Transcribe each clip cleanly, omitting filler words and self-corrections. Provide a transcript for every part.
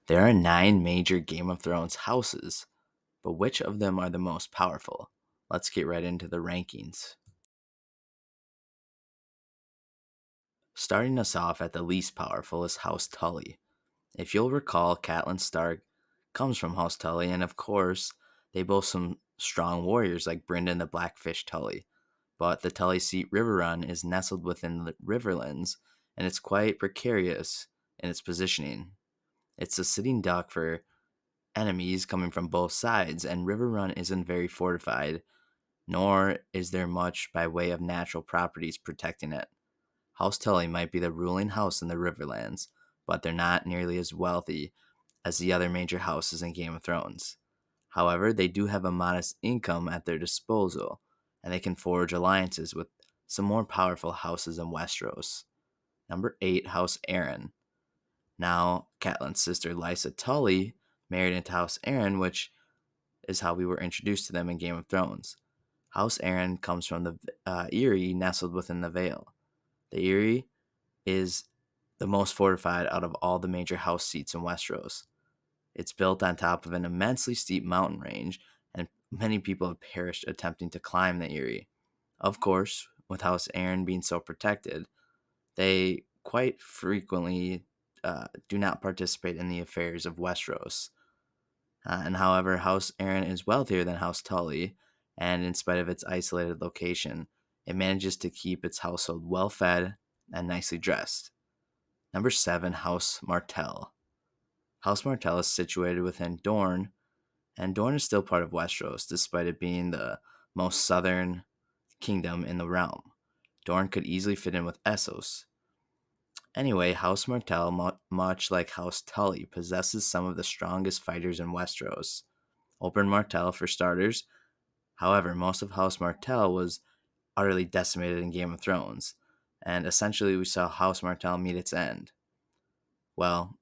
There are 9 major Game of Thrones houses, but which of them are the most powerful? Let's get right into the rankings. Starting us off at the least powerful is House Tully. If you'll recall, Catelyn Stark comes from House Tully, and of course, they boast some strong warriors like Brynden the Blackfish Tully. But the Tully seat Riverrun is nestled within the Riverlands, and it's quite precarious in its positioning. It's a sitting duck for enemies coming from both sides, and Riverrun isn't very fortified, nor is there much by way of natural properties protecting it. House Tully might be the ruling house in the Riverlands, but they're not nearly as wealthy as the other major houses in Game of Thrones. However, they do have a modest income at their disposal, and they can forge alliances with some more powerful houses in Westeros. Number 8, House Arryn. Now, Catelyn's sister Lysa Tully married into House Arryn, which is how we were introduced to them in Game of Thrones. House Arryn comes from the Eyrie nestled within the Vale. The Eyrie is the most fortified out of all the major house seats in Westeros. It's built on top of an immensely steep mountain range, and many people have perished attempting to climb the Eyrie. Of course, with House Arryn being so protected, they quite frequently do not participate in the affairs of Westeros. And however, House Arryn is wealthier than House Tully, and in spite of its isolated location, it manages to keep its household well fed and nicely dressed. Number 7, House Martell. House Martell is situated within Dorne, and Dorne is still part of Westeros, despite it being the most southern kingdom in the realm. Dorne could easily fit in with Essos. Anyway, House Martell, much like House Tully, possesses some of the strongest fighters in Westeros. Oberyn Martell, for starters. However, most of House Martell was utterly decimated in Game of Thrones, and essentially we saw House Martell meet its end. Well,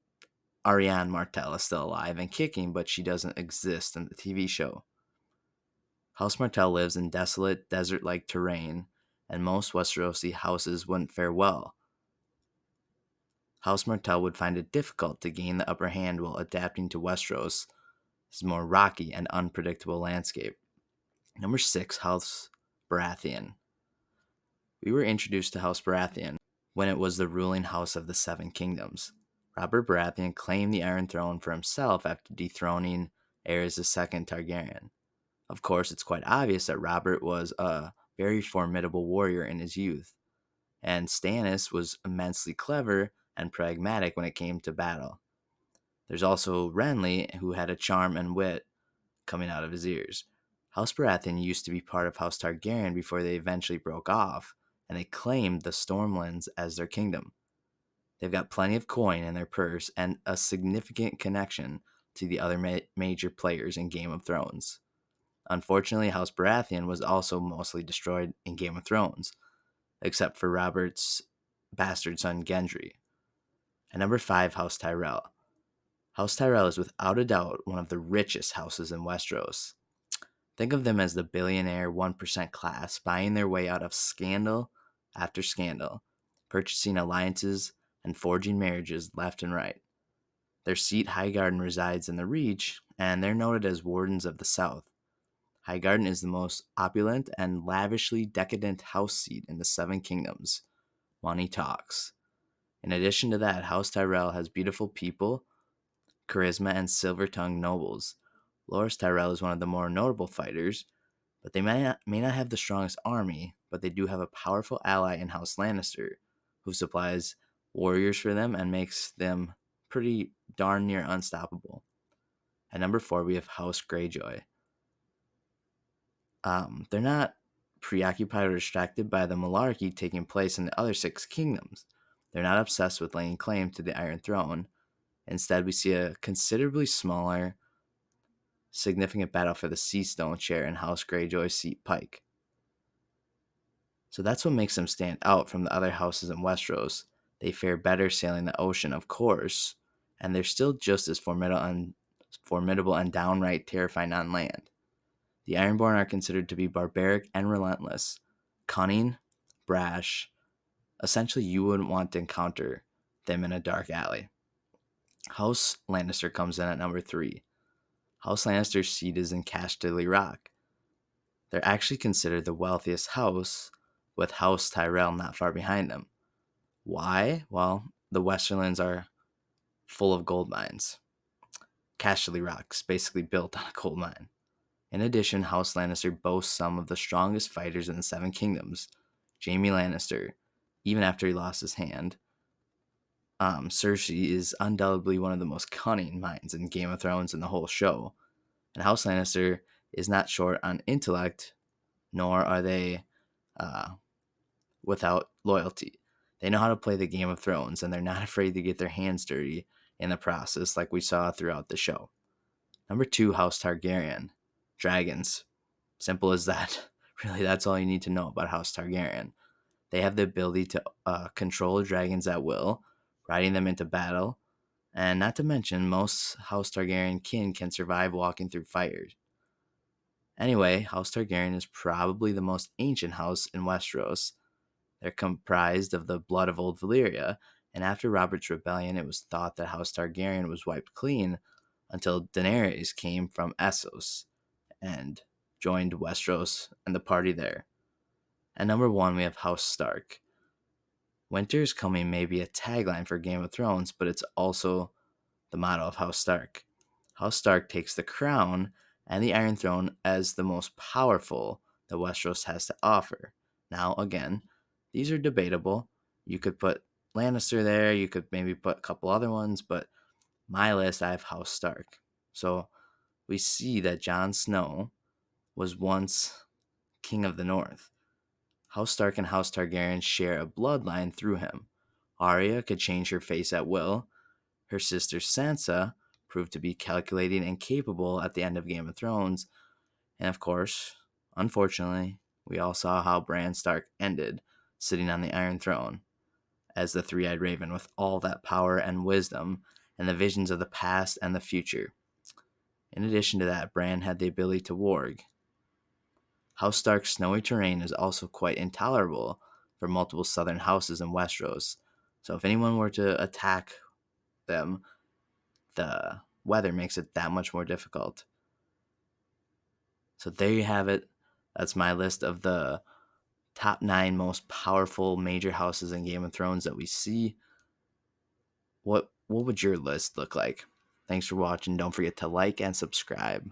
Arianne Martell is still alive and kicking, but she doesn't exist in the TV show. House Martell lives in desolate, desert-like terrain, and most Westerosi houses wouldn't fare well. House Martell would find it difficult to gain the upper hand while adapting to Westeros' more rocky and unpredictable landscape. Number 6, House Baratheon. We were introduced to House Baratheon when it was the ruling house of the Seven Kingdoms. Robert Baratheon claimed the Iron Throne for himself after dethroning Aerys II Targaryen. Of course, it's quite obvious that Robert was a very formidable warrior in his youth, and Stannis was immensely clever and pragmatic when it came to battle. There's also Renly, who had a charm and wit coming out of his ears. House Baratheon used to be part of House Targaryen before they eventually broke off, and they claimed the Stormlands as their kingdom. They've got plenty of coin in their purse and a significant connection to the other major players in Game of Thrones. Unfortunately, House Baratheon was also mostly destroyed in Game of Thrones, except for Robert's bastard son Gendry. And number 5, House Tyrell. House Tyrell is without a doubt one of the richest houses in Westeros. Think of them as the billionaire 1% class, buying their way out of scandal after scandal, purchasing alliances and forging marriages left and right. Their seat, Highgarden, resides in the Reach, and they're noted as Wardens of the South. Highgarden is the most opulent and lavishly decadent house seat in the Seven Kingdoms. Money talks. In addition to that, House Tyrell has beautiful people, charisma, and silver-tongued nobles. Loras Tyrell is one of the more notable fighters, but they may not have the strongest army, but they do have a powerful ally in House Lannister, who supplies warriors for them and makes them pretty darn near unstoppable. At number 4, we have House Greyjoy. They're not preoccupied or distracted by the malarkey taking place in the other 6 kingdoms. They're not obsessed with laying claim to the Iron Throne. Instead, we see a considerably smaller, significant battle for the Seastone chair in House Greyjoy's seat Pike. So that's what makes them stand out from the other houses in Westeros. They fare better sailing the ocean, of course, and they're still just as formidable and downright terrifying on land. The Ironborn are considered to be barbaric and relentless, cunning, brash. Essentially, you wouldn't want to encounter them in a dark alley. House Lannister comes in at number 3. House Lannister's seat is in Casterly Rock. They're actually considered the wealthiest house, with House Tyrell not far behind them. Why? Well, the Westerlands are full of gold mines. Casterly Rock's basically built on a gold mine. In addition, House Lannister boasts some of the strongest fighters in the Seven Kingdoms. Jaime Lannister, even after he lost his hand. Cersei is undoubtedly one of the most cunning minds in Game of Thrones and the whole show. And House Lannister is not short on intellect, nor are they uh, without loyalty. They know how to play the Game of Thrones, and they're not afraid to get their hands dirty in the process, like we saw throughout the show. Number 2, House Targaryen. Dragons. Simple as that. Really, that's all you need to know about House Targaryen. They have the ability to control dragons at will, riding them into battle, and not to mention, most House Targaryen kin can survive walking through fire. Anyway, House Targaryen is probably the most ancient house in Westeros. They're comprised of the blood of old Valyria, and after Robert's rebellion, it was thought that House Targaryen was wiped clean until Daenerys came from Essos and joined Westeros and the party there. At number 1, we have House Stark. Winter is coming may be a tagline for Game of Thrones, but it's also the motto of House Stark. House Stark takes the crown and the Iron Throne as the most powerful that Westeros has to offer. Now, again, these are debatable. You could put Lannister there, you could maybe put a couple other ones, but my list, I have House Stark. So we see that Jon Snow was once King of the North. House Stark and House Targaryen share a bloodline through him. Arya could change her face at will. Her sister Sansa proved to be calculating and capable at the end of Game of Thrones. And of course, unfortunately, we all saw how Bran Stark ended, sitting on the Iron Throne as the three-eyed raven with all that power and wisdom and the visions of the past and the future. In addition to that, Bran had the ability to warg. House Stark's snowy terrain is also quite intolerable for multiple southern houses in Westeros. So if anyone were to attack them, the weather makes it that much more difficult. So there you have it. That's my list of the top 9 most powerful major houses in Game of Thrones that we see. What would your list look like? Thanks for watching. Don't forget to like and subscribe.